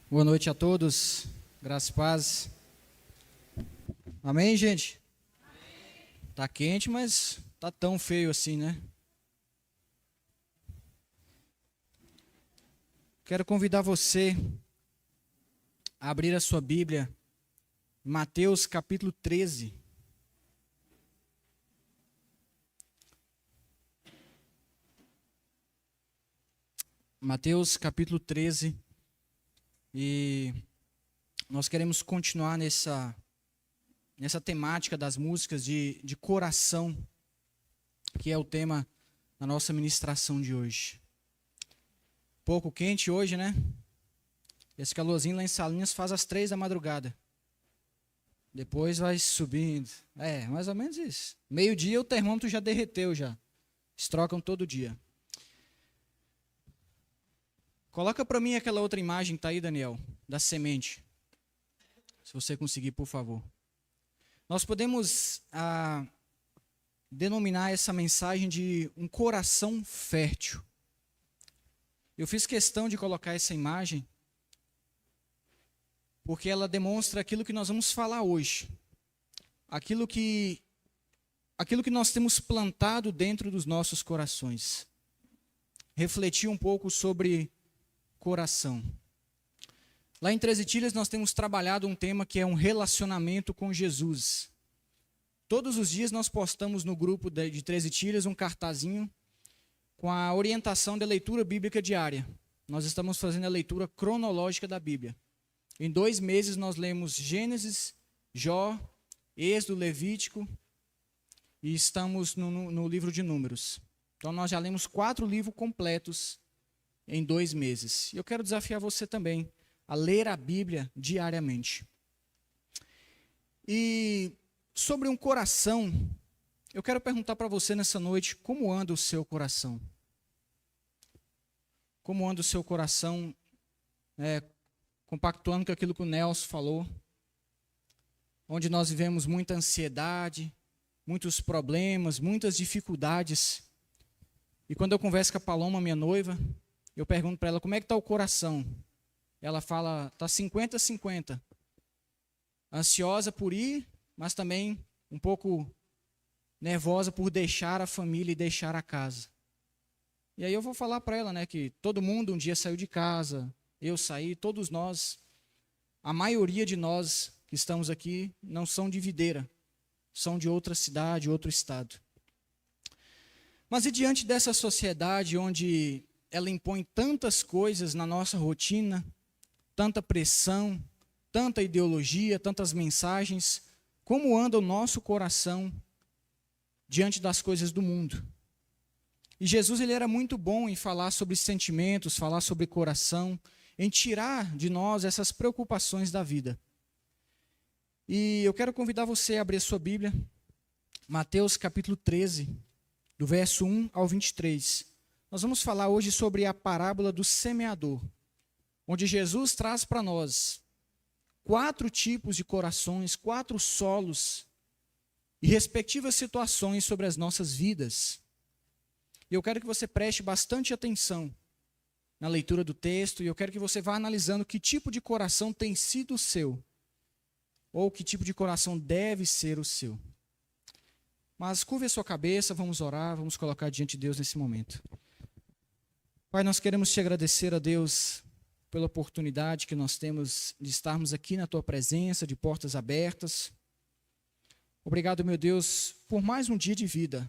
Boa noite a todos, graças e paz. Amém, gente? Tá quente, mas tá tão feio assim, né? Quero convidar você a abrir a sua Bíblia, em Mateus capítulo 13. Mateus capítulo 13. E nós queremos continuar nessa temática das músicas de coração, que é o tema da nossa ministração de hoje. Pouco quente hoje, né? Esse calorzinho lá em Salinas faz às 3 da madrugada. Depois vai subindo. É, mais ou menos isso. Meio-dia o termômetro já derreteu já. Eles trocam todo dia. Coloca para mim aquela outra imagem que está aí, Daniel, da semente. Se você conseguir, por favor. Nós podemos denominar essa mensagem de um coração fértil. Eu fiz questão de colocar essa imagem porque ela demonstra aquilo que nós vamos falar hoje. Aquilo que nós temos plantado dentro dos nossos corações. Refletir um pouco sobre coração. Lá em Treze Itilhas nós temos trabalhado um tema que é um relacionamento com Jesus. Todos os dias nós postamos no grupo de Treze Itilhas um cartazinho com a orientação da leitura bíblica diária. Nós estamos fazendo a leitura cronológica da Bíblia. Em 2 meses nós lemos Gênesis, Jó, Êxodo, Levítico e estamos no livro de Números. Então nós já lemos 4 livros completos em 2 meses. E eu quero desafiar você também a ler a Bíblia diariamente. E sobre um coração, eu quero perguntar para você nessa noite, como anda o seu coração? Como anda o seu coração, compactuando com aquilo que o Nelson falou, onde nós vivemos muita ansiedade, muitos problemas, muitas dificuldades. E quando eu converso com a Paloma, minha noiva, eu pergunto para ela, como é que está o coração? Ela fala, está 50-50. Ansiosa por ir, mas também um pouco nervosa por deixar a família e deixar a casa. E aí eu vou falar para ela, que todo mundo um dia saiu de casa, eu saí, todos nós, a maioria de nós que estamos aqui não são de Videira, são de outra cidade, outro estado. Mas e diante dessa sociedade onde ela impõe tantas coisas na nossa rotina, tanta pressão, tanta ideologia, tantas mensagens, como anda o nosso coração diante das coisas do mundo? E Jesus ele era muito bom em falar sobre sentimentos, falar sobre coração, em tirar de nós essas preocupações da vida. E eu quero convidar você a abrir a sua Bíblia, Mateus capítulo 13, do verso 1 ao 23. Nós vamos falar hoje sobre a parábola do semeador, onde Jesus traz para nós 4 tipos de corações, 4 solos e respectivas situações sobre as nossas vidas. E eu quero que você preste bastante atenção na leitura do texto, e eu quero que você vá analisando que tipo de coração tem sido o seu, ou que tipo de coração deve ser o seu. Mas curve a sua cabeça, vamos orar, vamos colocar diante de Deus nesse momento. Pai, nós queremos te agradecer a Deus pela oportunidade que nós temos de estarmos aqui na tua presença, de portas abertas. Obrigado, meu Deus, por mais um dia de vida.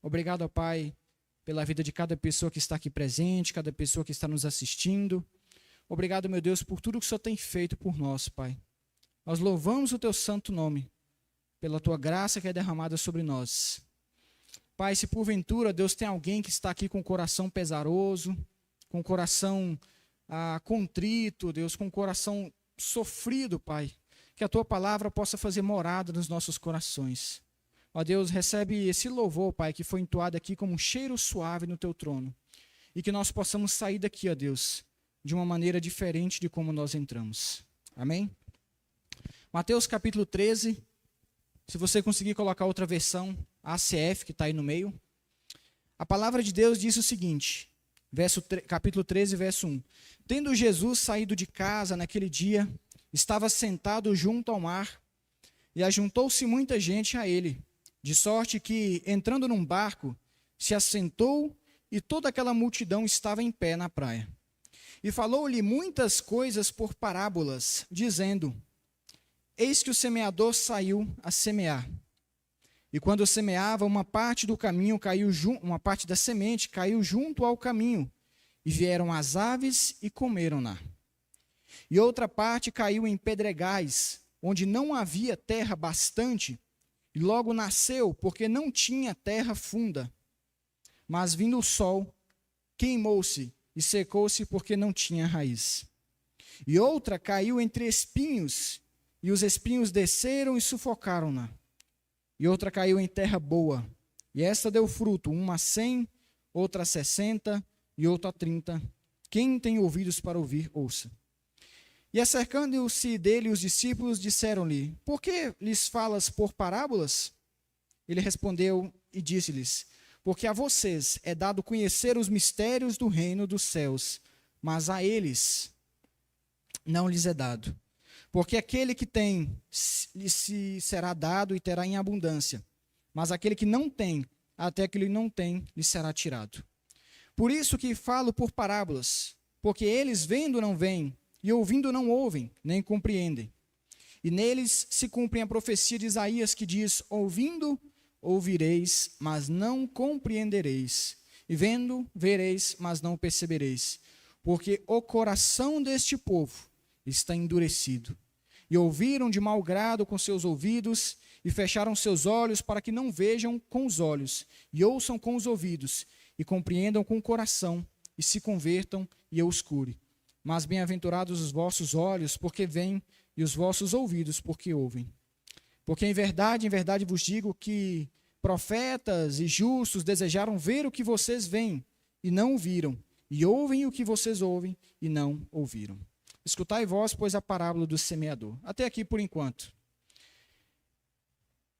Obrigado, Pai, pela vida de cada pessoa que está aqui presente, cada pessoa que está nos assistindo. Obrigado, meu Deus, por tudo que o Senhor tem feito por nós, Pai. Nós louvamos o teu santo nome, pela tua graça que é derramada sobre nós. Pai, se porventura, Deus, tem alguém que está aqui com o coração pesaroso, com o coração contrito, Deus, com o coração sofrido, Pai, que a tua palavra possa fazer morada nos nossos corações. Ó Deus, recebe esse louvor, Pai, que foi entoado aqui como um cheiro suave no teu trono. E que nós possamos sair daqui, ó Deus, de uma maneira diferente de como nós entramos. Amém? Mateus capítulo 13, se você conseguir colocar outra versão, a ACF, que está aí no meio. A palavra de Deus diz o seguinte: capítulo 13, verso 1. Tendo Jesus saído de casa naquele dia, estava sentado junto ao mar, e ajuntou-se muita gente a ele, de sorte que, entrando num barco, se assentou, e toda aquela multidão estava em pé na praia. E falou-lhe muitas coisas por parábolas, dizendo: Eis que o semeador saiu a semear. E quando semeava, uma parte do caminho uma parte da semente caiu junto ao caminho, e vieram as aves e comeram-na. E outra parte caiu em pedregais, onde não havia terra bastante, e logo nasceu, porque não tinha terra funda. Mas vindo o sol, queimou-se e secou-se, porque não tinha raiz. E outra caiu entre espinhos, e os espinhos desceram e sufocaram-na. E outra caiu em terra boa, e esta deu fruto, uma a 100, outra a 60, e outra a 30. Quem tem ouvidos para ouvir, ouça. E acercando-se dele os discípulos, disseram-lhe: Por que lhes falas por parábolas? Ele respondeu e disse-lhes: Porque a vocês é dado conhecer os mistérios do reino dos céus, mas a eles não lhes é dado. Porque aquele que tem, lhe será dado e terá em abundância, mas aquele que não tem, até que ele não tem, lhe será tirado. Por isso que falo por parábolas, porque eles vendo não veem, e ouvindo não ouvem, nem compreendem. E neles se cumpre a profecia de Isaías, que diz: Ouvindo, ouvireis, mas não compreendereis, e vendo, vereis, mas não percebereis, porque o coração deste povo está endurecido, e ouviram de mau grado com seus ouvidos, e fecharam seus olhos para que não vejam com os olhos, e ouçam com os ouvidos, e compreendam com o coração, e se convertam, e eu os cure. Mas bem-aventurados os vossos olhos, porque veem, e os vossos ouvidos, porque ouvem. Porque em verdade vos digo que profetas e justos desejaram ver o que vocês veem, e não o viram, e ouvem o que vocês ouvem, e não ouviram. Escutai vós, pois, a parábola do semeador. Até aqui por enquanto.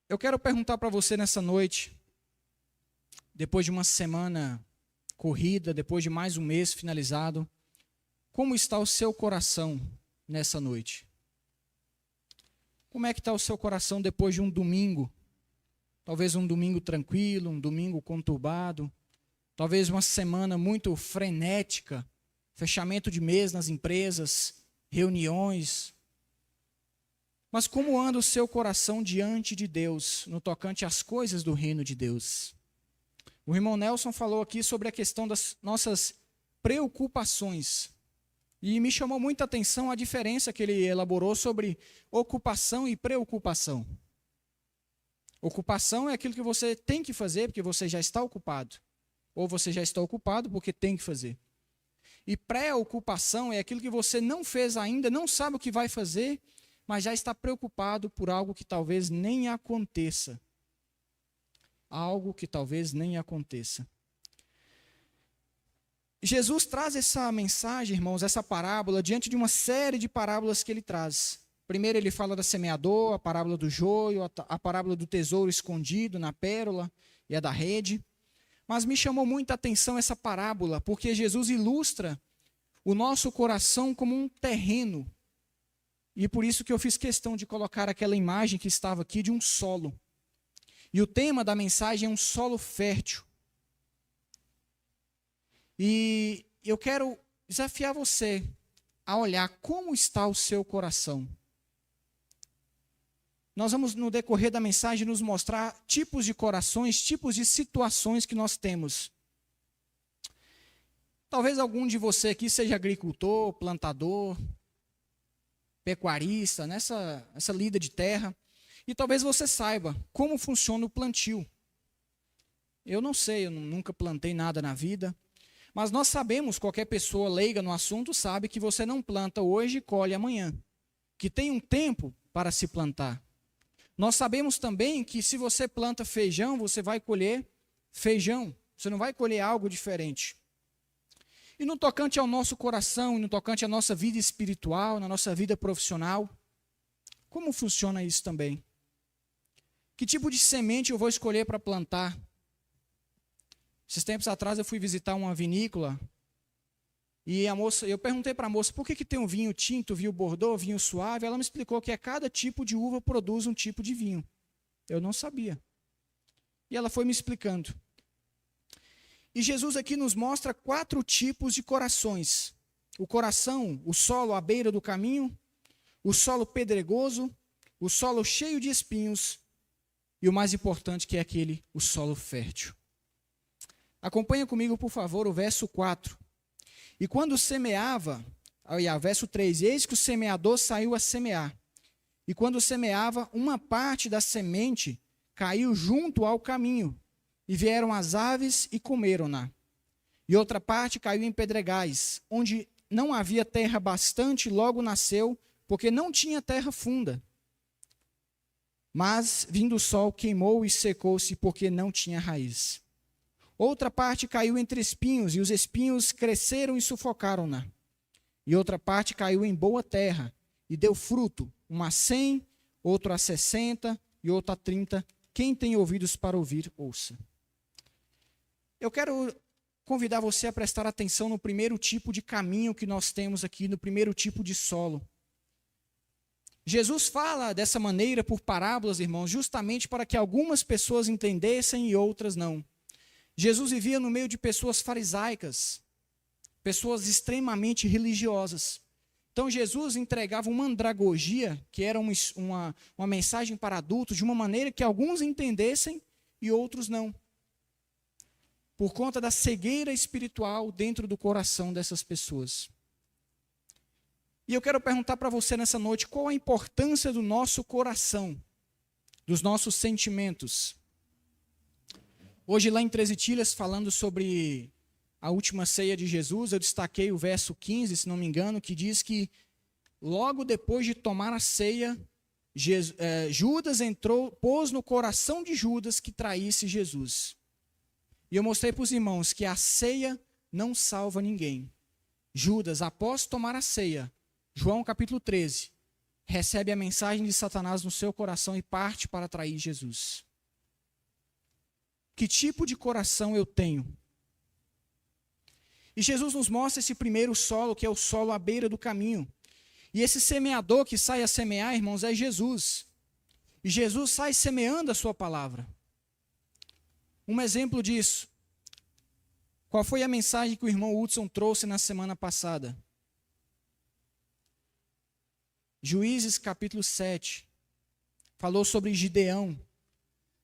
Eu quero perguntar para você nessa noite, depois de uma semana corrida, depois de mais um mês finalizado, como está o seu coração nessa noite? Como é que está o seu coração depois de um domingo? Talvez um domingo tranquilo, um domingo conturbado, talvez uma semana muito frenética, fechamento de mês nas empresas, reuniões. Mas como anda o seu coração diante de Deus, no tocante às coisas do reino de Deus? O irmão Nelson falou aqui sobre a questão das nossas preocupações. E me chamou muita atenção a diferença que ele elaborou sobre ocupação e preocupação. Ocupação é aquilo que você tem que fazer porque você já está ocupado. Ou você já está ocupado porque tem que fazer. E preocupação é aquilo que você não fez ainda, não sabe o que vai fazer, mas já está preocupado por algo que talvez nem aconteça. Algo que talvez nem aconteça. Jesus traz essa mensagem, irmãos, essa parábola, diante de uma série de parábolas que ele traz. Primeiro ele fala da semeador, a parábola do joio, a parábola do tesouro escondido na pérola e a da rede. Mas me chamou muita atenção essa parábola, porque Jesus ilustra o nosso coração como um terreno. E por isso que eu fiz questão de colocar aquela imagem que estava aqui de um solo. E o tema da mensagem é um solo fértil. E eu quero desafiar você a olhar como está o seu coração. Nós vamos, no decorrer da mensagem, nos mostrar tipos de corações, tipos de situações que nós temos. Talvez algum de você aqui seja agricultor, plantador, pecuarista, essa lida de terra. E talvez você saiba como funciona o plantio. Eu não sei, eu nunca plantei nada na vida. Mas nós sabemos, qualquer pessoa leiga no assunto sabe que você não planta hoje e colhe amanhã. Que tem um tempo para se plantar. Nós sabemos também que se você planta feijão, você vai colher feijão. Você não vai colher algo diferente. E no tocante ao nosso coração, e no tocante à nossa vida espiritual, na nossa vida profissional, como funciona isso também? Que tipo de semente eu vou escolher para plantar? Esses tempos atrás eu fui visitar uma vinícola E eu perguntei para a moça, por que tem um vinho tinto, vinho Bordeaux, vinho suave? Ela me explicou que cada tipo de uva produz um tipo de vinho. Eu não sabia. E ela foi me explicando. E Jesus aqui nos mostra 4 tipos de corações. O coração, o solo à beira do caminho, o solo pedregoso, o solo cheio de espinhos e o mais importante que é o solo fértil. Acompanha comigo, por favor, o verso 4. E quando semeava, verso 3, eis que o semeador saiu a semear. E quando semeava, uma parte da semente caiu junto ao caminho, e vieram as aves e comeram-na. E outra parte caiu em pedregais, onde não havia terra bastante, logo nasceu, porque não tinha terra funda. Mas, vindo o sol, queimou e secou-se, porque não tinha raiz. Outra parte caiu entre espinhos, e os espinhos cresceram e sufocaram-na. E outra parte caiu em boa terra, e deu fruto, uma a 100, outro a 60, e outro a 30. Quem tem ouvidos para ouvir, ouça. Eu quero convidar você a prestar atenção no primeiro tipo de caminho que nós temos aqui, no primeiro tipo de solo. Jesus fala dessa maneira por parábolas, irmãos, justamente para que algumas pessoas entendessem e outras não. Jesus vivia no meio de pessoas farisaicas, pessoas extremamente religiosas. Então Jesus entregava uma andragogia, que era uma mensagem para adultos, de uma maneira que alguns entendessem e outros não. Por conta da cegueira espiritual dentro do coração dessas pessoas. E eu quero perguntar para você nessa noite, qual a importância do nosso coração, dos nossos sentimentos? Hoje lá em Treze Tilhas, falando sobre a última ceia de Jesus, eu destaquei o verso 15, se não me engano, que diz que logo depois de tomar a ceia, Judas pôs no coração de Judas que traísse Jesus. E eu mostrei para os irmãos que a ceia não salva ninguém. Judas, após tomar a ceia, João capítulo 13, recebe a mensagem de Satanás no seu coração e parte para trair Jesus. Que tipo de coração eu tenho? E Jesus nos mostra esse primeiro solo, que é o solo à beira do caminho. E esse semeador que sai a semear, irmãos, é Jesus. E Jesus sai semeando a sua palavra. Um exemplo disso. Qual foi a mensagem que o irmão Hudson trouxe na semana passada? Juízes capítulo 7. Falou sobre Gideão.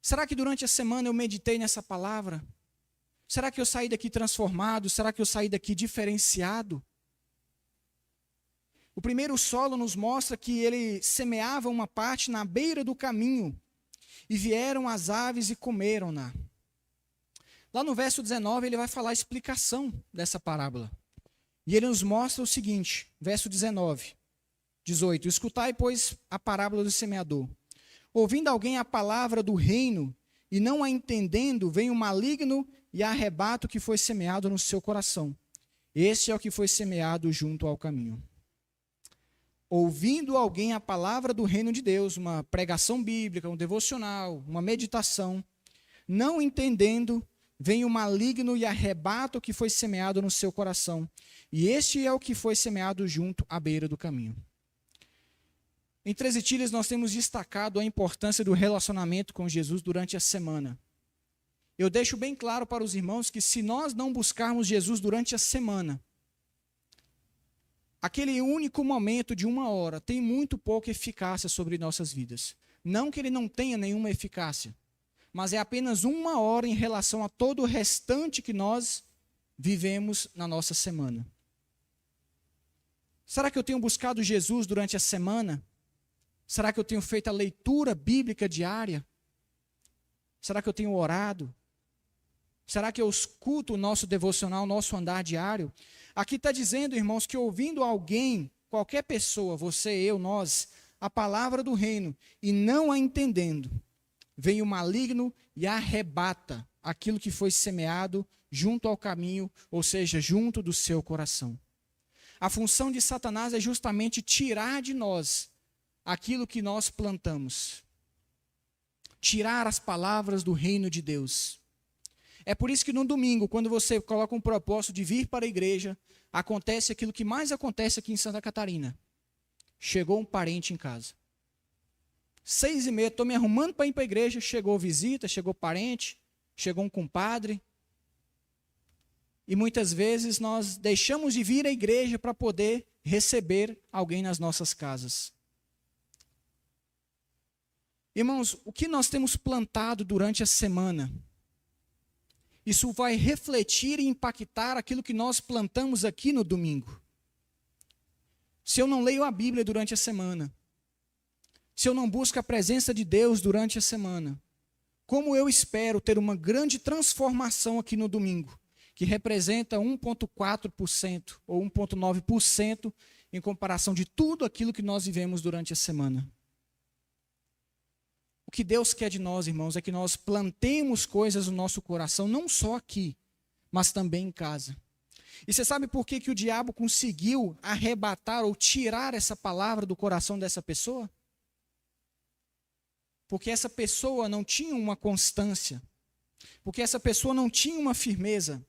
Será que durante a semana eu meditei nessa palavra? Será que eu saí daqui transformado? Será que eu saí daqui diferenciado? O primeiro solo nos mostra que ele semeava uma parte na beira do caminho, e vieram as aves e comeram-na. Lá no verso 19 ele vai falar a explicação dessa parábola. E ele nos mostra o seguinte, verso 18. Escutai, pois, a parábola do semeador. Ouvindo alguém a palavra do reino, e não a entendendo, vem o maligno e arrebata o que foi semeado no seu coração. Esse é o que foi semeado junto ao caminho. Ouvindo alguém a palavra do reino de Deus, uma pregação bíblica, um devocional, uma meditação, não entendendo, vem o maligno e arrebata o que foi semeado no seu coração. E este é o que foi semeado junto à beira do caminho. Em Treze Tilhas nós temos destacado a importância do relacionamento com Jesus durante a semana. Eu deixo bem claro para os irmãos que se nós não buscarmos Jesus durante a semana, aquele único momento de 1 hora tem muito pouca eficácia sobre nossas vidas. Não que ele não tenha nenhuma eficácia, mas é apenas 1 hora em relação a todo o restante que nós vivemos na nossa semana. Será que eu tenho buscado Jesus durante a semana? Será que eu tenho feito a leitura bíblica diária? Será que eu tenho orado? Será que eu escuto o nosso devocional, o nosso andar diário? Aqui está dizendo, irmãos, que ouvindo alguém, qualquer pessoa, você, eu, nós, a palavra do reino, e não a entendendo, vem o maligno e arrebata aquilo que foi semeado junto ao caminho, ou seja, junto do seu coração. A função de Satanás é justamente tirar de nós aquilo que nós plantamos. Tirar as palavras do reino de Deus. É por isso que no domingo, quando você coloca um propósito de vir para a igreja, acontece aquilo que mais acontece aqui em Santa Catarina. Chegou um parente em casa. 6h30, estou me arrumando para ir para a igreja, chegou visita, chegou parente, chegou um compadre. E muitas vezes nós deixamos de vir à igreja para poder receber alguém nas nossas casas. Irmãos, o que nós temos plantado durante a semana, isso vai refletir e impactar aquilo que nós plantamos aqui no domingo. Se eu não leio a Bíblia durante a semana, se eu não busco a presença de Deus durante a semana, como eu espero ter uma grande transformação aqui no domingo, que representa 1,4% ou 1,9% em comparação de tudo aquilo que nós vivemos durante a semana? O que Deus quer de nós, irmãos, é que nós plantemos coisas no nosso coração, não só aqui, mas também em casa. E você sabe por que o diabo conseguiu arrebatar ou tirar essa palavra do coração dessa pessoa? Porque essa pessoa não tinha uma constância, porque essa pessoa não tinha uma firmeza.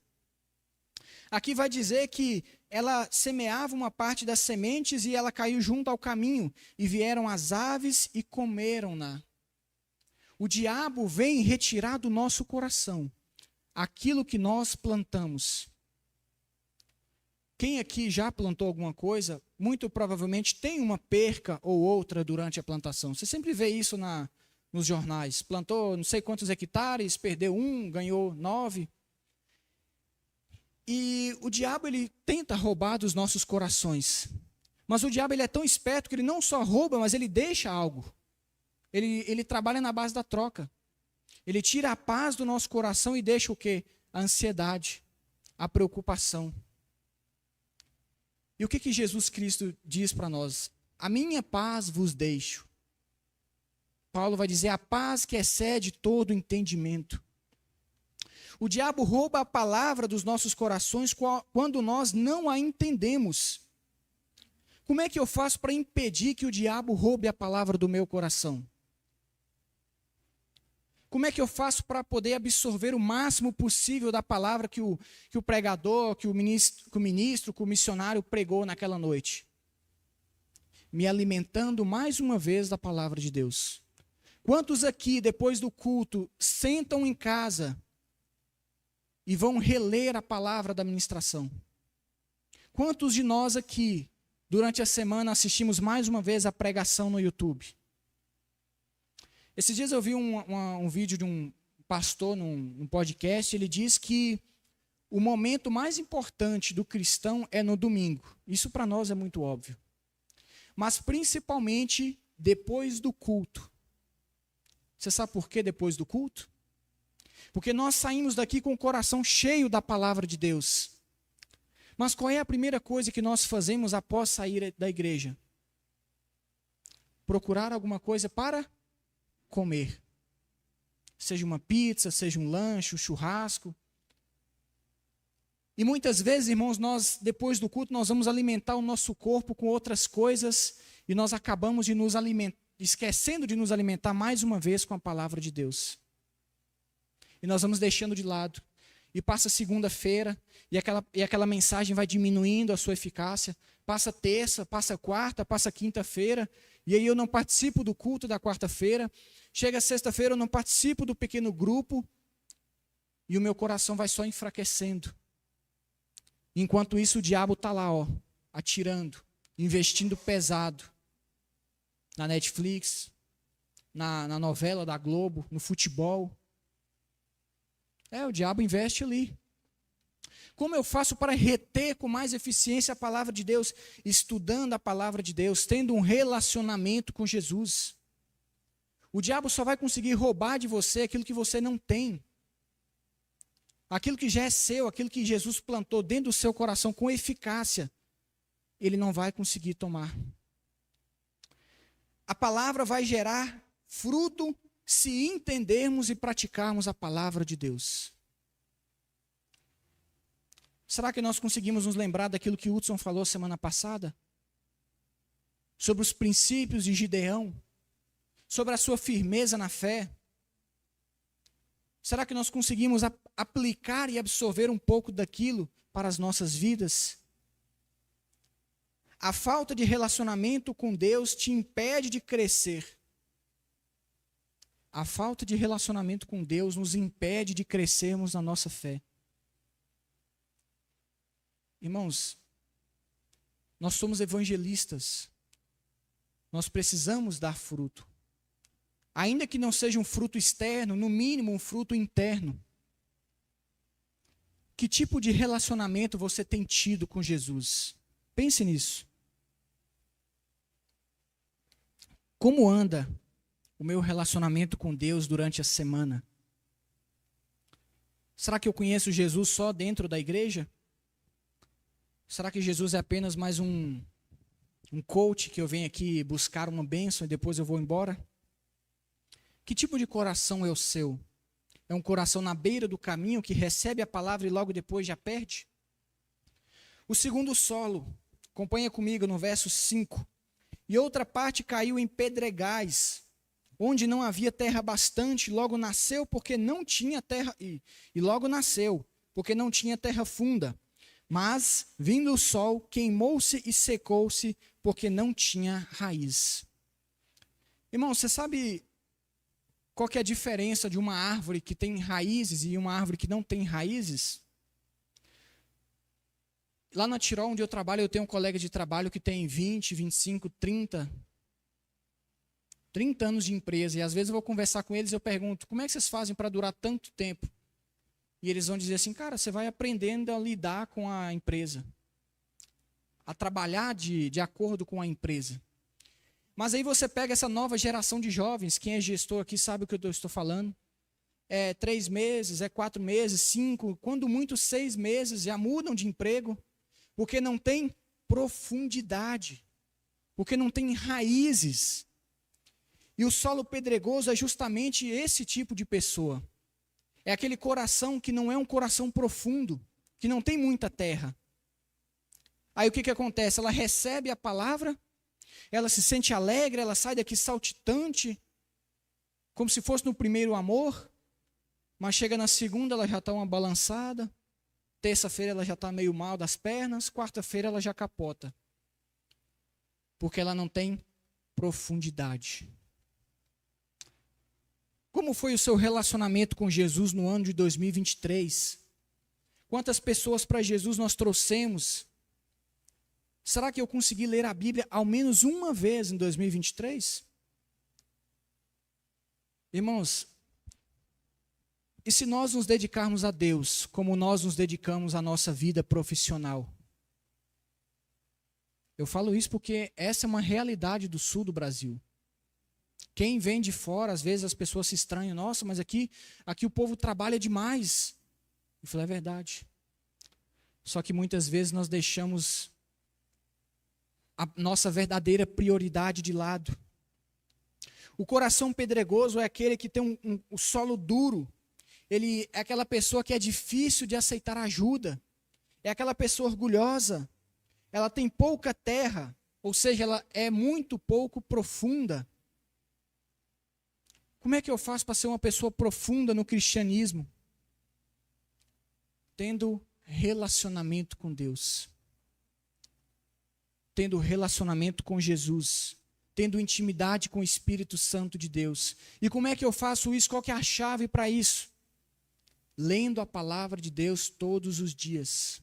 Aqui vai dizer que ela semeava uma parte das sementes e ela caiu junto ao caminho, e vieram as aves e comeram-na. O diabo vem retirar do nosso coração aquilo que nós plantamos. Quem aqui já plantou alguma coisa, muito provavelmente tem uma perca ou outra durante a plantação. Você sempre vê isso nos jornais. Plantou não sei quantos hectares, perdeu 1, ganhou 9. E o diabo, ele tenta roubar dos nossos corações. Mas o diabo, ele é tão esperto que ele não só rouba, mas ele deixa algo. Ele trabalha na base da troca. Ele tira a paz do nosso coração e deixa o quê? A ansiedade, a preocupação. E o que Jesus Cristo diz para nós? A minha paz vos deixo. Paulo vai dizer, a paz que excede todo entendimento. O diabo rouba a palavra dos nossos corações quando nós não a entendemos. Como é que eu faço para impedir que o diabo roube a palavra do meu coração? Como é que eu faço para poder absorver o máximo possível da palavra que o pregador, que o ministro, que o missionário pregou naquela noite? Me alimentando mais uma vez da palavra de Deus. Quantos aqui, depois do culto, sentam em casa e vão reler a palavra da ministração? Quantos de nós aqui, durante a semana, assistimos mais uma vez a pregação no YouTube? Esses dias eu vi um vídeo de um pastor num podcast. Ele diz que o momento mais importante do cristão é no domingo. Isso para nós é muito óbvio. Mas principalmente depois do culto. Você sabe por que depois do culto? Porque nós saímos daqui com o coração cheio da palavra de Deus. Mas qual é a primeira coisa que nós fazemos após sair da igreja? Procurar alguma coisa para comer. Seja uma pizza, seja um lanche, um churrasco. E muitas vezes, irmãos, nós, depois do culto, nós vamos alimentar o nosso corpo com outras coisas e nós acabamos de nos alimentar, esquecendo de nos alimentar mais uma vez com a palavra de Deus. E nós vamos deixando de lado. E passa segunda-feira e aquela mensagem vai diminuindo a sua eficácia. Passa terça, passa quarta, passa quinta-feira. E aí eu não participo do culto da quarta-feira. Chega sexta-feira, eu não participo do pequeno grupo. E o meu coração vai só enfraquecendo. Enquanto isso, o diabo está lá, atirando, investindo pesado. Na Netflix, na novela da Globo, no futebol. O diabo investe ali. Como eu faço para reter com mais eficiência a palavra de Deus? Estudando a palavra de Deus, tendo um relacionamento com Jesus. O diabo só vai conseguir roubar de você aquilo que você não tem. Aquilo que já é seu, aquilo que Jesus plantou dentro do seu coração com eficácia, ele não vai conseguir tomar. A palavra vai gerar fruto se entendermos e praticarmos a palavra de Deus. Será que nós conseguimos nos lembrar daquilo que Hudson falou semana passada? Sobre os princípios de Gideão, sobre a sua firmeza na fé. Será que nós conseguimos aplicar e absorver um pouco daquilo para as nossas vidas? A falta de relacionamento com Deus te impede de crescer. A falta de relacionamento com Deus nos impede de crescermos na nossa fé. Irmãos, nós somos evangelistas. Nós precisamos dar fruto. Ainda que não seja um fruto externo, no mínimo um fruto interno. Que tipo de relacionamento você tem tido com Jesus? Pense nisso. Como anda o meu relacionamento com Deus durante a semana? Será que eu conheço Jesus só dentro da igreja? Será que Jesus é apenas mais um coach que eu venho aqui buscar uma bênção e depois eu vou embora? Que tipo de coração é o seu? É um coração na beira do caminho que recebe a palavra e logo depois já perde? O segundo solo, acompanha comigo no verso 5. E outra parte caiu em pedregais, onde não havia terra bastante, logo nasceu porque não tinha terra, e logo nasceu, porque não tinha terra funda. Mas, vindo o sol, queimou-se e secou-se, porque não tinha raiz. Irmão, você sabe qual que é a diferença de uma árvore que tem raízes e uma árvore que não tem raízes? Lá na Tirol, onde eu trabalho, eu tenho um colega de trabalho que tem 20, 25, 30 anos de empresa. E às vezes eu vou conversar com eles e eu pergunto, como é que vocês fazem para durar tanto tempo? E eles vão dizer assim, cara, você vai aprendendo a lidar com a empresa. A trabalhar de acordo com a empresa. Mas aí você pega essa nova geração de jovens, quem é gestor aqui sabe o que eu estou falando. É 3 meses, é 4 meses, 5, quando muito 6 meses já mudam de emprego. Porque não tem profundidade, porque não tem raízes. E o solo pedregoso é justamente esse tipo de pessoa. É aquele coração que não é um coração profundo, que não tem muita terra. Aí o que acontece? Ela recebe a palavra, ela se sente alegre, ela sai daqui saltitante, como se fosse no primeiro amor, mas chega na segunda, ela já está uma balançada. Terça-feira ela já está meio mal das pernas, quarta-feira ela já capota. Porque ela não tem profundidade. Como foi o seu relacionamento com Jesus no ano de 2023? Quantas pessoas para Jesus nós trouxemos? Será que eu consegui ler a Bíblia ao menos uma vez em 2023? Irmãos, e se nós nos dedicarmos a Deus, como nós nos dedicamos à nossa vida profissional? Eu falo isso porque essa é uma realidade do sul do Brasil. Quem vem de fora, às vezes as pessoas se estranham. Nossa, mas aqui o povo trabalha demais. Eu falei, é verdade. Só que muitas vezes nós deixamos a nossa verdadeira prioridade de lado. O coração pedregoso é aquele que tem um solo duro. Ele é aquela pessoa que é difícil de aceitar ajuda. É aquela pessoa orgulhosa. Ela tem pouca terra, ou seja, ela é muito pouco profunda. Como é que eu faço para ser uma pessoa profunda no cristianismo? Tendo relacionamento com Deus. Tendo relacionamento com Jesus. Tendo intimidade com o Espírito Santo de Deus. E como é que eu faço isso? Qual que é a chave para isso? Lendo a palavra de Deus todos os dias.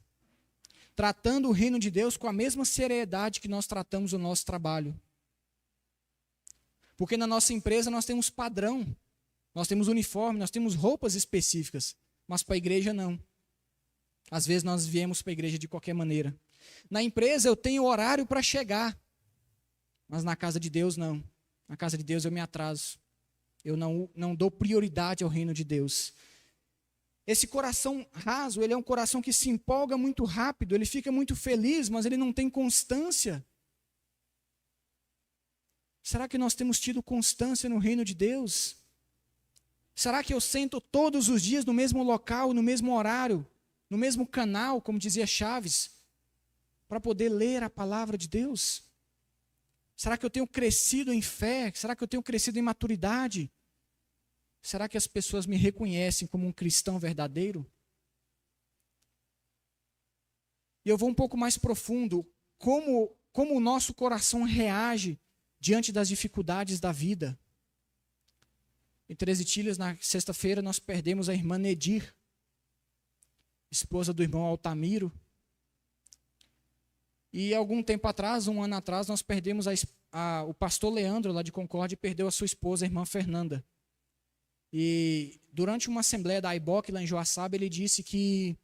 Tratando o reino de Deus com a mesma seriedade que nós tratamos o nosso trabalho. Porque na nossa empresa nós temos padrão, nós temos uniforme, nós temos roupas específicas, mas para a igreja não. Às vezes nós viemos para a igreja de qualquer maneira. Na empresa eu tenho horário para chegar, mas na casa de Deus não. Na casa de Deus eu me atraso. Eu não dou prioridade ao reino de Deus. Esse coração raso, ele é um coração que se empolga muito rápido, ele fica muito feliz, mas ele não tem constância. Será que nós temos tido constância no reino de Deus? Será que eu sento todos os dias no mesmo local, no mesmo horário, no mesmo canal, como dizia Chaves, para poder ler a palavra de Deus? Será que eu tenho crescido em fé? Será que eu tenho crescido em maturidade? Será que as pessoas me reconhecem como um cristão verdadeiro? E eu vou um pouco mais profundo. Como o nosso coração reage diante das dificuldades da vida? Em 13 Tilhas, na sexta-feira, nós perdemos a irmã Nedir, esposa do irmão Altamiro. E algum tempo atrás, um ano atrás, nós perdemos o pastor Leandro, lá de Concórdia, perdeu a sua esposa, a irmã Fernanda. E durante uma assembleia da AIBOC, lá em Joaçaba, ele disse que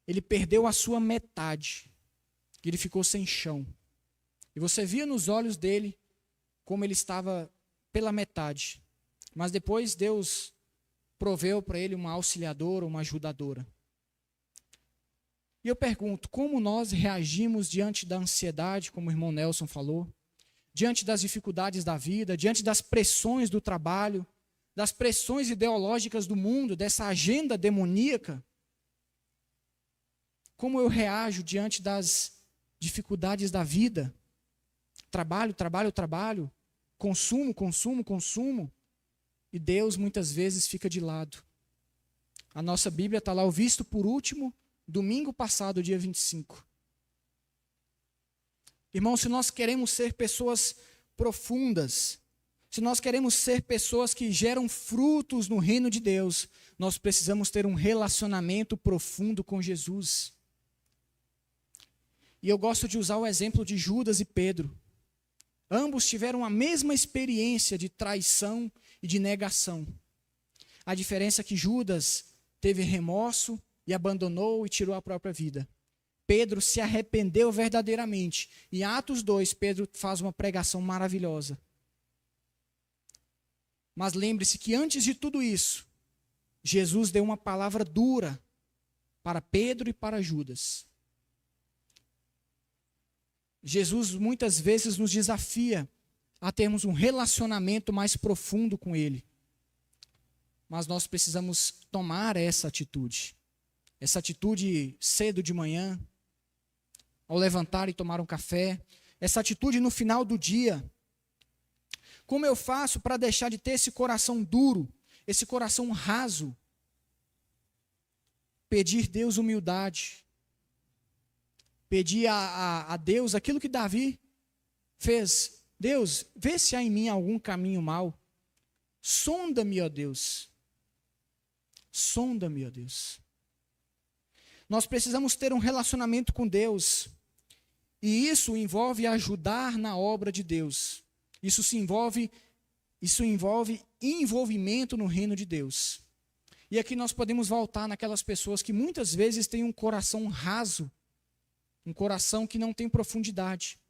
ele perdeu a sua metade, que ele ficou sem chão. E você via nos olhos dele como ele estava pela metade. Mas depois Deus proveu para ele uma auxiliadora, uma ajudadora. E eu pergunto, como nós reagimos diante da ansiedade, como o irmão Nelson falou, diante das dificuldades da vida, diante das pressões do trabalho, das pressões ideológicas do mundo, dessa agenda demoníaca? Como eu reajo diante das dificuldades da vida? Trabalho, trabalho, trabalho, consumo, consumo, consumo. E Deus muitas vezes fica de lado. A nossa Bíblia está lá, o visto por último, domingo passado, dia 25. Irmão, se nós queremos ser pessoas profundas, se nós queremos ser pessoas que geram frutos no reino de Deus, nós precisamos ter um relacionamento profundo com Jesus. E eu gosto de usar o exemplo de Judas e Pedro. Ambos tiveram a mesma experiência de traição e de negação. A diferença é que Judas teve remorso e abandonou e tirou a própria vida. Pedro se arrependeu verdadeiramente. Em Atos 2, Pedro faz uma pregação maravilhosa. Mas lembre-se que antes de tudo isso, Jesus deu uma palavra dura para Pedro e para Judas. Jesus muitas vezes nos desafia a termos um relacionamento mais profundo com Ele. Mas nós precisamos tomar essa atitude. Essa atitude cedo de manhã, ao levantar e tomar um café. Essa atitude no final do dia. Como eu faço para deixar de ter esse coração duro, esse coração raso? Pedir a Deus humildade. Pedir a Deus aquilo que Davi fez. Deus, vê se há em mim algum caminho mau. Sonda-me, ó Deus. Sonda-me, ó Deus. Nós precisamos ter um relacionamento com Deus. E isso envolve ajudar na obra de Deus. Isso envolve envolvimento no reino de Deus. E aqui nós podemos voltar naquelas pessoas que muitas vezes têm um coração raso, um coração que não tem profundidade.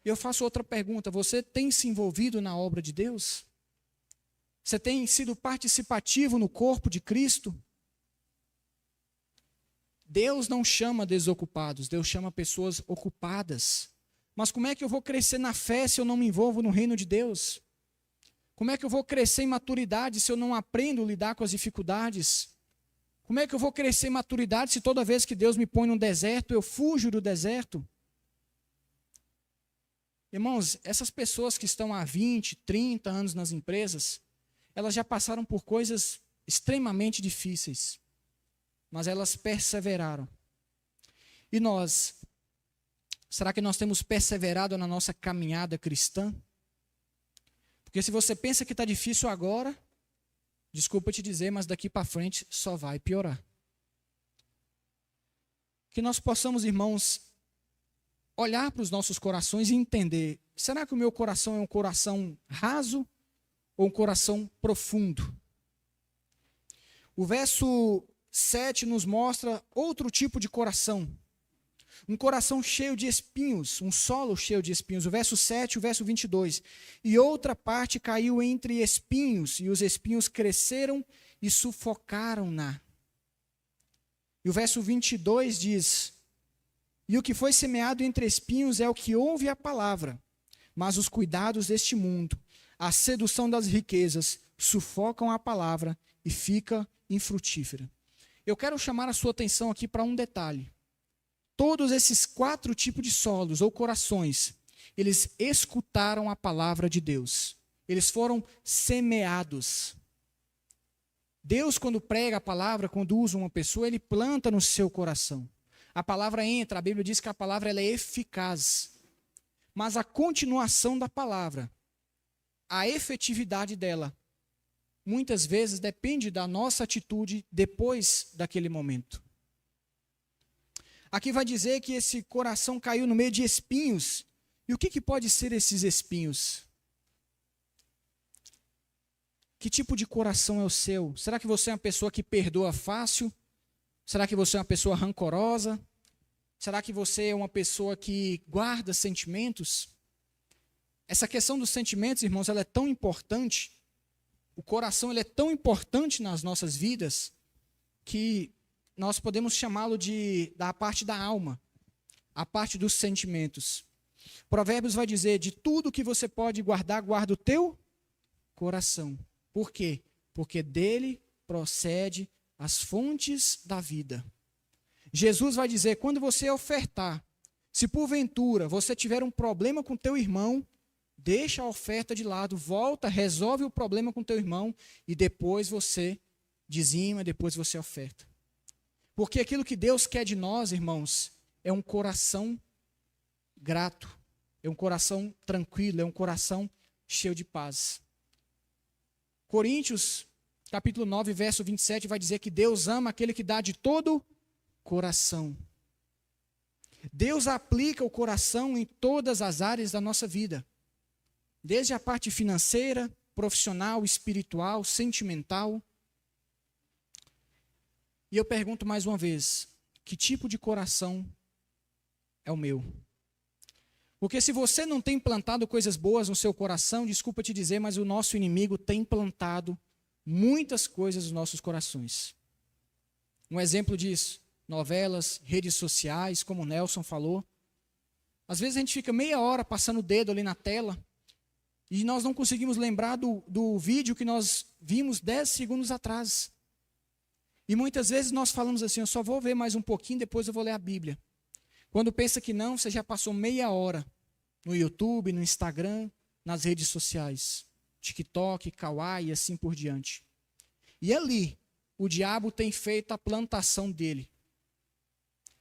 Eu faço outra pergunta: você tem se envolvido na obra de Deus? Você tem sido participativo no corpo de Cristo? Deus não chama desocupados, Deus chama pessoas ocupadas. Mas como é que eu vou crescer na fé se eu não me envolvo no reino de Deus? Como é que eu vou crescer em maturidade se eu não aprendo a lidar com as dificuldades? Como é que eu vou crescer em maturidade se toda vez que Deus me põe num deserto, eu fujo do deserto? Irmãos, essas pessoas que estão há 20, 30 anos nas empresas, elas já passaram por coisas extremamente difíceis, mas elas perseveraram. E nós, será que nós temos perseverado na nossa caminhada cristã? Porque se você pensa que está difícil agora, desculpa te dizer, mas daqui para frente só vai piorar. Que nós possamos, irmãos, olhar para os nossos corações e entender: será que o meu coração é um coração raso ou um coração profundo? O verso 7 nos mostra outro tipo de coração. Um coração cheio de espinhos, um solo cheio de espinhos. O verso 7 e o verso 22. E outra parte caiu entre espinhos, e os espinhos cresceram e sufocaram-na. E o verso 22 diz: e o que foi semeado entre espinhos é o que ouve a palavra, mas os cuidados deste mundo, a sedução das riquezas, sufocam a palavra e fica infrutífera. Eu quero chamar a sua atenção aqui para um detalhe. Todos esses 4 tipos de solos ou corações, eles escutaram a palavra de Deus. Eles foram semeados. Deus, quando prega a palavra, quando usa uma pessoa, ele planta no seu coração. A palavra entra, a Bíblia diz que a palavra ela é eficaz. Mas a continuação da palavra, a efetividade dela, muitas vezes depende da nossa atitude depois daquele momento. Aqui vai dizer que esse coração caiu no meio de espinhos. E o que pode ser esses espinhos? Que tipo de coração é o seu? Será que você é uma pessoa que perdoa fácil? Será que você é uma pessoa rancorosa? Será que você é uma pessoa que guarda sentimentos? Essa questão dos sentimentos, irmãos, ela é tão importante. O coração ele é tão importante nas nossas vidas que nós podemos chamá-lo da parte da alma, a parte dos sentimentos. Provérbios vai dizer, de tudo que você pode guardar, guarda o teu coração. Por quê? Porque dele procede as fontes da vida. Jesus vai dizer, quando você ofertar, se porventura você tiver um problema com teu irmão, deixa a oferta de lado, volta, resolve o problema com teu irmão e depois você dizima, depois você oferta. Porque aquilo que Deus quer de nós, irmãos, é um coração grato, é um coração tranquilo, é um coração cheio de paz. Coríntios, capítulo 9, verso 27, vai dizer que Deus ama aquele que dá de todo coração. Deus aplica o coração em todas as áreas da nossa vida. Desde a parte financeira, profissional, espiritual, sentimental. E eu pergunto mais uma vez, que tipo de coração é o meu? Porque se você não tem plantado coisas boas no seu coração, desculpa te dizer, mas o nosso inimigo tem plantado muitas coisas nos nossos corações. Um exemplo disso, novelas, redes sociais, como o Nelson falou. Às vezes a gente fica meia hora passando o dedo ali na tela e nós não conseguimos lembrar do vídeo que nós vimos 10 segundos atrás. E muitas vezes nós falamos assim, eu só vou ver mais um pouquinho, depois eu vou ler a Bíblia. Quando pensa que não, você já passou meia hora no YouTube, no Instagram, nas redes sociais, TikTok, Kawaii e assim por diante. E ali, o diabo tem feito a plantação dele.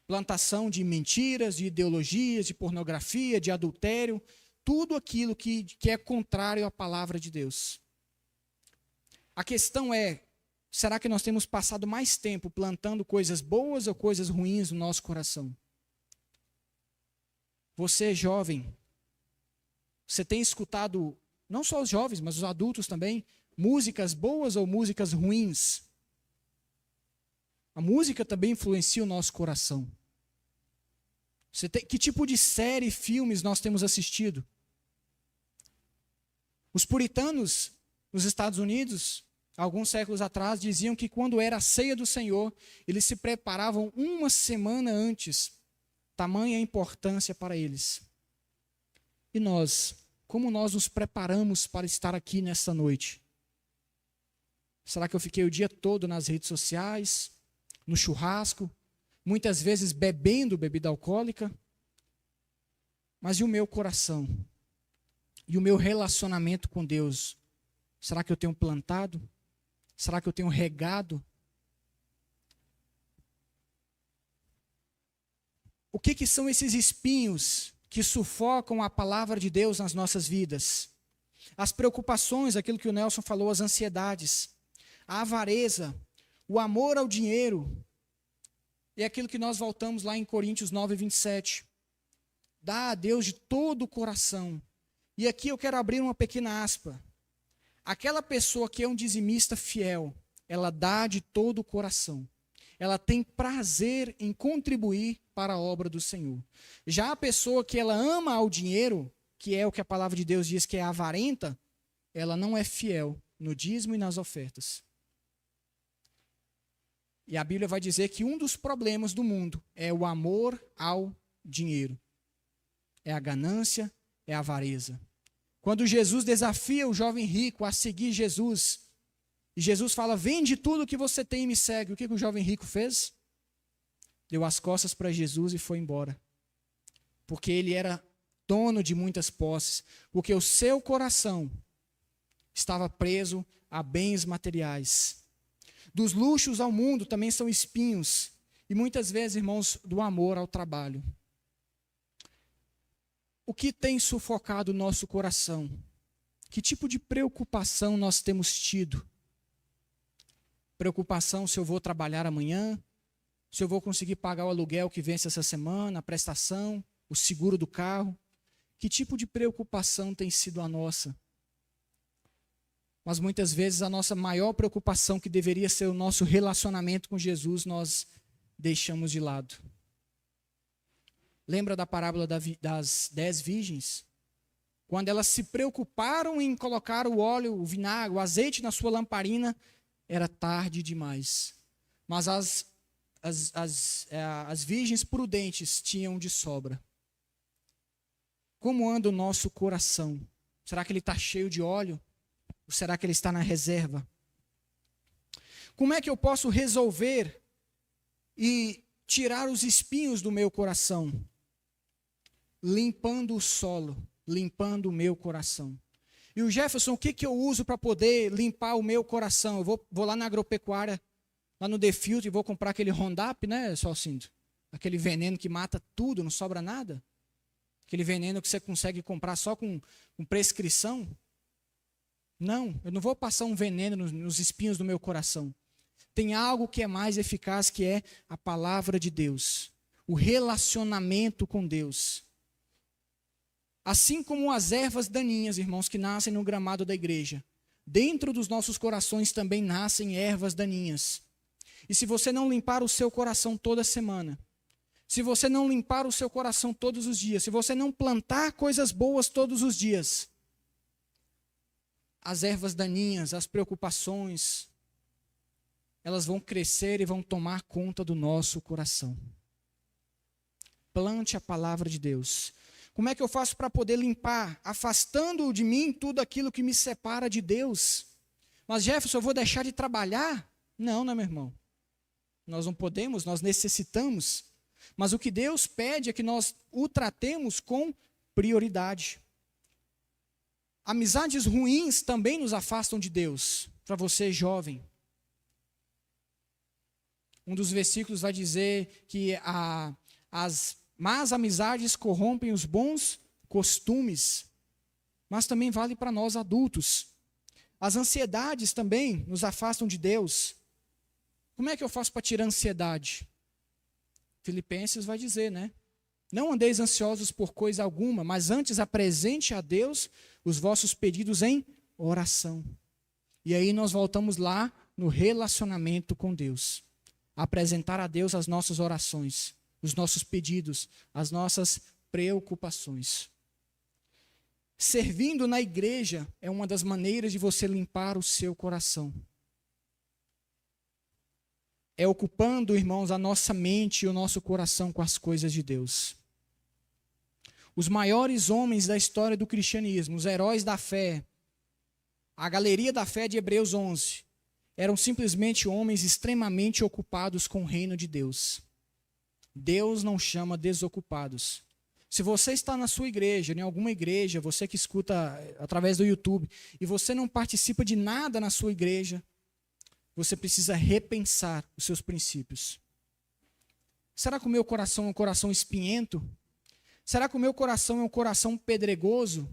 Plantação de mentiras, de ideologias, de pornografia, de adultério, tudo aquilo que é contrário à palavra de Deus. A questão é, será que nós temos passado mais tempo plantando coisas boas ou coisas ruins no nosso coração? Você, jovem, você tem escutado, não só os jovens, mas os adultos também, músicas boas ou músicas ruins? A música também influencia o nosso coração. Que tipo de série, filmes nós temos assistido? Os puritanos, nos Estados Unidos, alguns séculos atrás, diziam que quando era a ceia do Senhor, eles se preparavam uma semana antes. Tamanha importância para eles. E nós, como nós nos preparamos para estar aqui nessa noite? Será que eu fiquei o dia todo nas redes sociais, no churrasco, muitas vezes bebendo bebida alcoólica? Mas e o meu coração? E o meu relacionamento com Deus? Será que eu tenho plantado? Será que eu tenho regado? O que são esses espinhos que sufocam a palavra de Deus nas nossas vidas? As preocupações, aquilo que o Nelson falou, as ansiedades, a avareza, o amor ao dinheiro. É aquilo que nós voltamos lá em Coríntios 9, 27. Dá a Deus de todo o coração. E aqui eu quero abrir uma pequena aspa. Aquela pessoa que é um dizimista fiel, ela dá de todo o coração. Ela tem prazer em contribuir para a obra do Senhor. Já a pessoa que ela ama ao dinheiro, que é o que a palavra de Deus diz que é avarenta, ela não é fiel no dízimo e nas ofertas. E a Bíblia vai dizer que um dos problemas do mundo é o amor ao dinheiro. É a ganância, é a avareza. Quando Jesus desafia o jovem rico a seguir Jesus, e Jesus fala, vende tudo o que você tem e me segue. O que o jovem rico fez? Deu as costas para Jesus e foi embora. Porque ele era dono de muitas posses. Porque o seu coração estava preso a bens materiais. Dos luxos ao mundo também são espinhos. E muitas vezes, irmãos, do amor ao trabalho. O que tem sufocado o nosso coração? Que tipo de preocupação nós temos tido? Preocupação se eu vou trabalhar amanhã, se eu vou conseguir pagar o aluguel que vence essa semana, a prestação, o seguro do carro. Que tipo de preocupação tem sido a nossa? Mas muitas vezes a nossa maior preocupação, que deveria ser o nosso relacionamento com Jesus, nós deixamos de lado. Lembra da parábola das 10 virgens? Quando elas se preocuparam em colocar o óleo, o vinagre, o azeite na sua lamparina, era tarde demais. Mas as virgens prudentes tinham de sobra. Como anda o nosso coração? Será que ele está cheio de óleo? Ou será que ele está na reserva? Como é que eu posso resolver e tirar os espinhos do meu coração? Limpando o solo, limpando o meu coração. E o Jefferson, o que eu uso para poder limpar o meu coração? Eu vou lá na agropecuária, lá no Defilto, e vou comprar aquele Roundup, né, Salcindo? Aquele veneno que mata tudo, não sobra nada. Aquele veneno que você consegue comprar só com prescrição. Não, eu não vou passar um veneno nos espinhos do meu coração. Tem algo que é mais eficaz, que é a palavra de Deus. O relacionamento com Deus. Assim como as ervas daninhas, irmãos, que nascem no gramado da igreja, dentro dos nossos corações também nascem ervas daninhas. E se você não limpar o seu coração toda semana, se você não limpar o seu coração todos os dias, se você não plantar coisas boas todos os dias, as ervas daninhas, as preocupações, elas vão crescer e vão tomar conta do nosso coração. Plante a palavra de Deus. Como é que eu faço para poder limpar, afastando de mim tudo aquilo que me separa de Deus? Mas Jefferson, eu vou deixar de trabalhar? Não, meu irmão. Nós não podemos, nós necessitamos. Mas o que Deus pede é que nós o tratemos com prioridade. Amizades ruins também nos afastam de Deus. Para você, jovem. Um dos versículos vai dizer que as más amizades corrompem os bons costumes. Mas também vale para nós adultos. As ansiedades também nos afastam de Deus. Como é que eu faço para tirar a ansiedade? Filipenses vai dizer, né? Não andeis ansiosos por coisa alguma, mas antes apresente a Deus os vossos pedidos em oração. E aí nós voltamos lá no relacionamento com Deus. Apresentar a Deus as nossas orações, os nossos pedidos, as nossas preocupações. Servindo na igreja é uma das maneiras de você limpar o seu coração. É ocupando, irmãos, a nossa mente e o nosso coração com as coisas de Deus. Os maiores homens da história do cristianismo, os heróis da fé, a galeria da fé de Hebreus 11, eram simplesmente homens extremamente ocupados com o reino de Deus. Deus não chama desocupados. Se você está na sua igreja, em alguma igreja, você que escuta através do YouTube, e você não participa de nada na sua igreja, você precisa repensar os seus princípios. Será que o meu coração é um coração espinhento? Será que o meu coração é um coração pedregoso?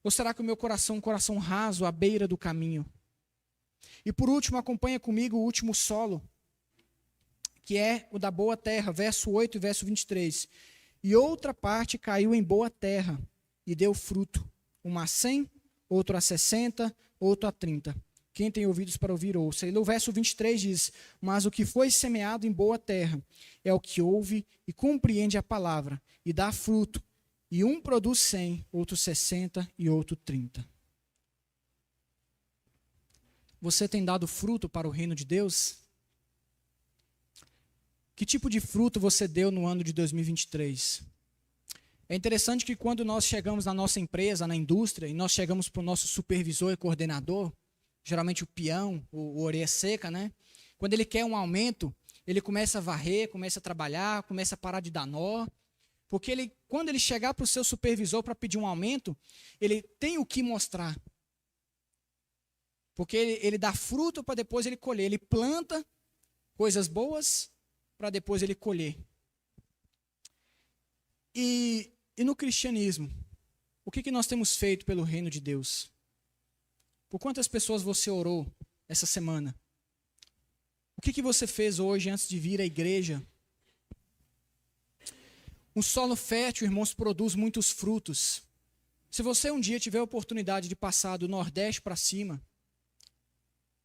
Ou será que o meu coração é um coração raso, à beira do caminho? E por último, acompanha comigo o último solo, que é o da boa terra, verso 8 e verso 23. E outra parte caiu em boa terra e deu fruto, uma a 100, outro a 60, outro a 30. Quem tem ouvidos para ouvir, ouça. E no verso 23 diz, mas o que foi semeado em boa terra é o que ouve e compreende a palavra e dá fruto. E um produz 100, outro 60 e outro 30. Você tem dado fruto para o reino de Deus? Que tipo de fruto você deu no ano de 2023? É interessante que quando nós chegamos na nossa empresa, na indústria, e nós chegamos para o nosso supervisor e coordenador, geralmente o peão, o orelha seca, né? Quando ele quer um aumento, ele começa a varrer, começa a trabalhar, começa a parar de dar nó, porque quando ele chegar para o seu supervisor para pedir um aumento, ele tem o que mostrar. Porque ele dá fruto para depois ele colher. Ele planta coisas boas para depois ele colher. E no cristianismo, o que nós temos feito pelo reino de Deus? Por quantas pessoas você orou essa semana? O que você fez hoje antes de vir à igreja? Um solo fértil, irmãos, produz muitos frutos. Se você um dia tiver a oportunidade de passar do Nordeste para cima,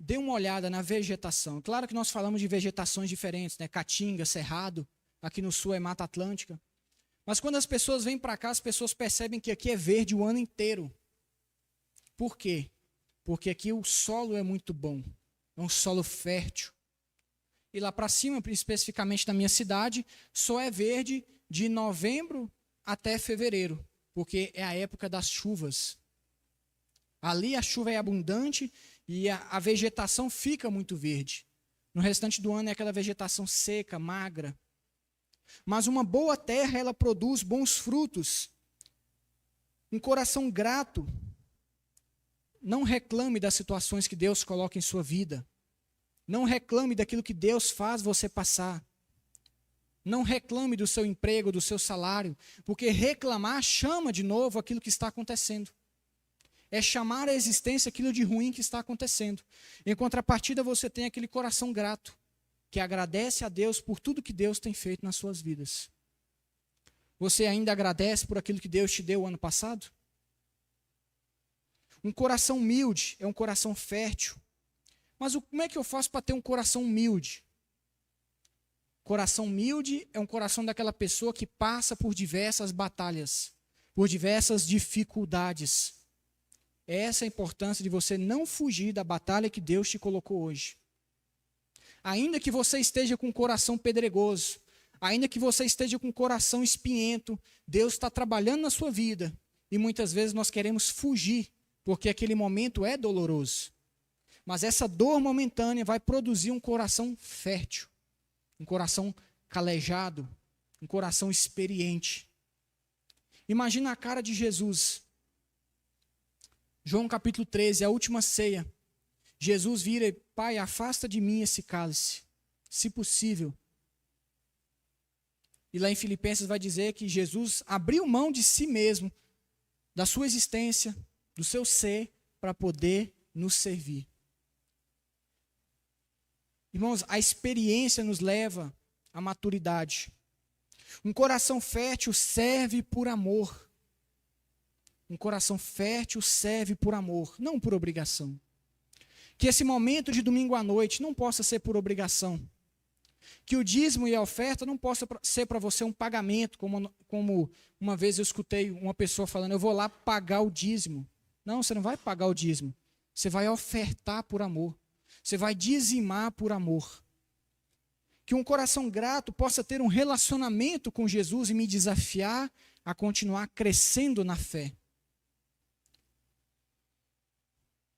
dê uma olhada na vegetação. Claro que nós falamos de vegetações diferentes, né? Caatinga, Cerrado, aqui no sul é Mata Atlântica. Mas quando as pessoas vêm para cá, as pessoas percebem que aqui é verde o ano inteiro. Por quê? Porque aqui o solo é muito bom, é um solo fértil. E lá para cima, especificamente na minha cidade, só é verde de novembro até fevereiro, porque é a época das chuvas. Ali a chuva é abundante e a vegetação fica muito verde. No restante do ano é aquela vegetação seca, magra. Mas uma boa terra, ela produz bons frutos. Um coração grato. Não reclame das situações que Deus coloca em sua vida. Não reclame daquilo que Deus faz você passar. Não reclame do seu emprego, do seu salário, porque reclamar chama de novo aquilo que está acontecendo. É chamar à existência aquilo de ruim que está acontecendo. Em contrapartida, você tem aquele coração grato, que agradece a Deus por tudo que Deus tem feito nas suas vidas. Você ainda agradece por aquilo que Deus te deu ano passado? Um coração humilde é um coração fértil. Mas como é que eu faço para ter um coração humilde? Coração humilde é um coração daquela pessoa que passa por diversas batalhas, por diversas dificuldades. Essa é a importância de você não fugir da batalha que Deus te colocou hoje. Ainda que você esteja com o coração pedregoso, ainda que você esteja com o coração espinhento, Deus está trabalhando na sua vida. E muitas vezes nós queremos fugir, porque aquele momento é doloroso. Mas essa dor momentânea vai produzir um coração fértil, um coração calejado, um coração experiente. Imagina a cara de Jesus. João capítulo 13, a última ceia. Jesus vira e, Pai, afasta de mim esse cálice, se possível. E lá em Filipenses vai dizer que Jesus abriu mão de si mesmo, da sua existência, do seu ser, para poder nos servir. Irmãos, a experiência nos leva à maturidade. Um coração fértil serve por amor. Um coração fértil serve por amor, não por obrigação. Que esse momento de domingo à noite não possa ser por obrigação. Que o dízimo e a oferta não possa ser para você um pagamento, como uma vez eu escutei uma pessoa falando, eu vou lá pagar o dízimo. Não, você não vai pagar o dízimo. Você vai ofertar por amor. Você vai dizimar por amor. Que um coração grato possa ter um relacionamento com Jesus e me desafiar a continuar crescendo na fé.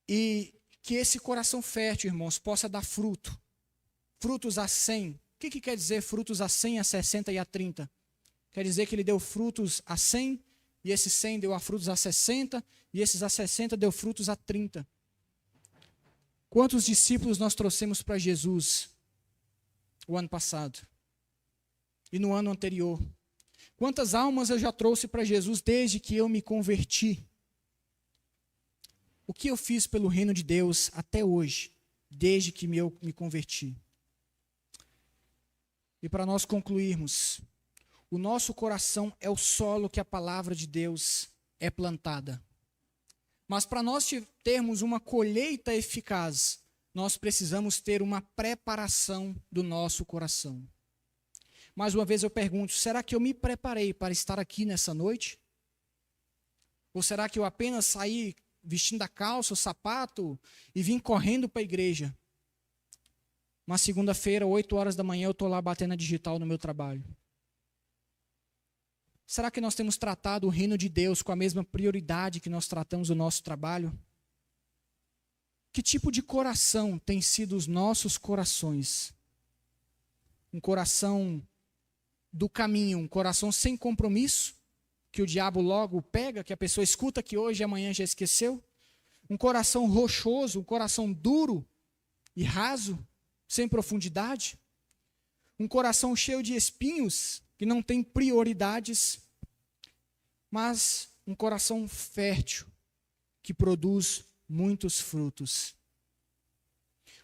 E que esse coração fértil, irmãos, possa dar fruto. Frutos a 100. O que quer dizer frutos a 100, a 60 e a 30? Quer dizer que ele deu frutos a 100, e esses 100 deu a frutos a 60, e esses a 60 deu frutos a 30. Quantos discípulos nós trouxemos para Jesus o ano passado? E no ano anterior? Quantas almas eu já trouxe para Jesus desde que eu me converti? O que eu fiz pelo reino de Deus até hoje, desde que eu me converti? E para nós concluirmos, o nosso coração é o solo que a palavra de Deus é plantada. Mas para nós termos uma colheita eficaz, nós precisamos ter uma preparação do nosso coração. Mais uma vez eu pergunto, será que eu me preparei para estar aqui nessa noite? Ou será que eu apenas saí vestindo a calça, o sapato e vim correndo para a igreja? Uma segunda-feira, 8 horas da manhã, eu estou lá batendo a digital no meu trabalho. Será que nós temos tratado o reino de Deus com a mesma prioridade que nós tratamos o nosso trabalho? Que tipo de coração tem sido os nossos corações? Um coração do caminho, um coração sem compromisso, que o diabo logo pega, que a pessoa escuta que hoje e amanhã já esqueceu? Um coração rochoso, um coração duro e raso, sem profundidade? Um coração cheio de espinhos, que não tem prioridades, mas um coração fértil, que produz muitos frutos.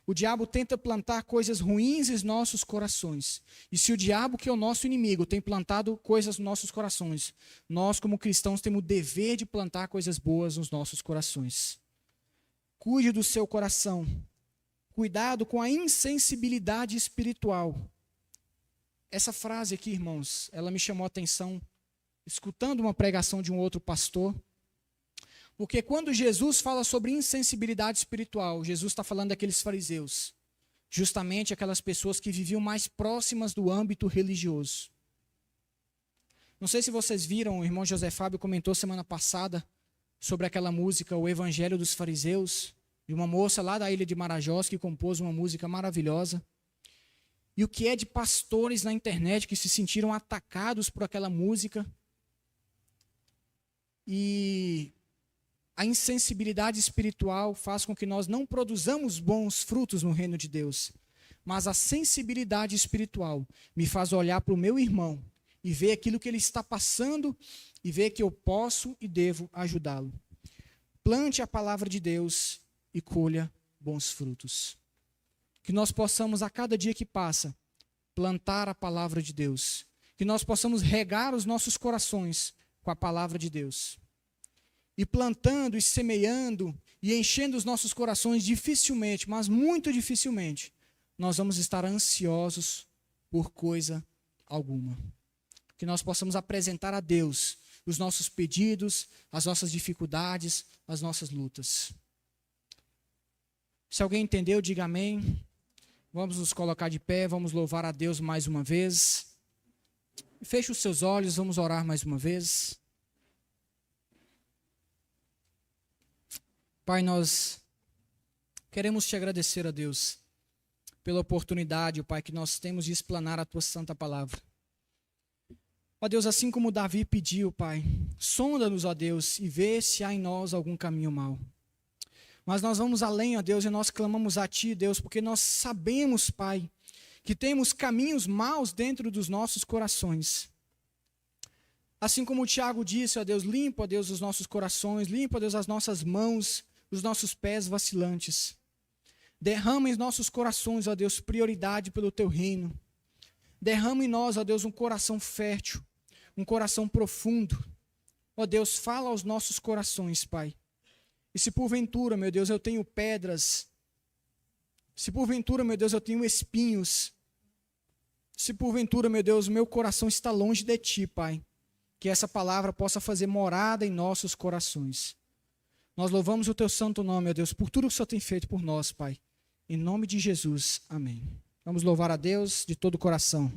O diabo tenta plantar coisas ruins em nossos corações. E se o diabo, que é o nosso inimigo, tem plantado coisas nos nossos corações, nós, como cristãos, temos o dever de plantar coisas boas nos nossos corações. Cuide do seu coração. Cuidado com a insensibilidade espiritual. Essa frase aqui, irmãos, ela me chamou a atenção, escutando uma pregação de um outro pastor. Porque quando Jesus fala sobre insensibilidade espiritual, Jesus está falando daqueles fariseus, justamente aquelas pessoas que viviam mais próximas do âmbito religioso. Não sei se vocês viram, o irmão José Fábio comentou semana passada sobre aquela música, O Evangelho dos Fariseus, de uma moça lá da ilha de Marajós que compôs uma música maravilhosa. E o que é de pastores na internet que se sentiram atacados por aquela música. E a insensibilidade espiritual faz com que nós não produzamos bons frutos no reino de Deus. Mas a sensibilidade espiritual me faz olhar para o meu irmão e ver aquilo que ele está passando e ver que eu posso e devo ajudá-lo. Plante a palavra de Deus e colha bons frutos. Que nós possamos, a cada dia que passa, plantar a palavra de Deus. Que nós possamos regar os nossos corações com a palavra de Deus. E plantando e semeando e enchendo os nossos corações, dificilmente, mas muito dificilmente, nós vamos estar ansiosos por coisa alguma. Que nós possamos apresentar a Deus os nossos pedidos, as nossas dificuldades, as nossas lutas. Se alguém entendeu, diga amém. Vamos nos colocar de pé, vamos louvar a Deus mais uma vez. Feche os seus olhos, vamos orar mais uma vez. Pai, nós queremos te agradecer a Deus pela oportunidade, Pai, que nós temos de explanar a tua santa palavra. Ó Deus, assim como Davi pediu, Pai, sonda-nos, ó Deus, e vê se há em nós algum caminho mau. Mas nós vamos além, ó Deus, e nós clamamos a Ti, Deus, porque nós sabemos, Pai, que temos caminhos maus dentro dos nossos corações. Assim como o Tiago disse, ó Deus, limpa, ó Deus, os nossos corações, limpa, ó Deus, as nossas mãos, os nossos pés vacilantes. Derrama em nossos corações, ó Deus, prioridade pelo Teu reino. Derrama em nós, ó Deus, um coração fértil, um coração profundo. Ó Deus, fala aos nossos corações, Pai. E se porventura, meu Deus, eu tenho pedras, se porventura, meu Deus, eu tenho espinhos, se porventura, meu Deus, o meu coração está longe de Ti, Pai, que essa palavra possa fazer morada em nossos corações. Nós louvamos o Teu santo nome, ó Deus, por tudo que o Senhor tem feito por nós, Pai. Em nome de Jesus, amém. Vamos louvar a Deus de todo o coração.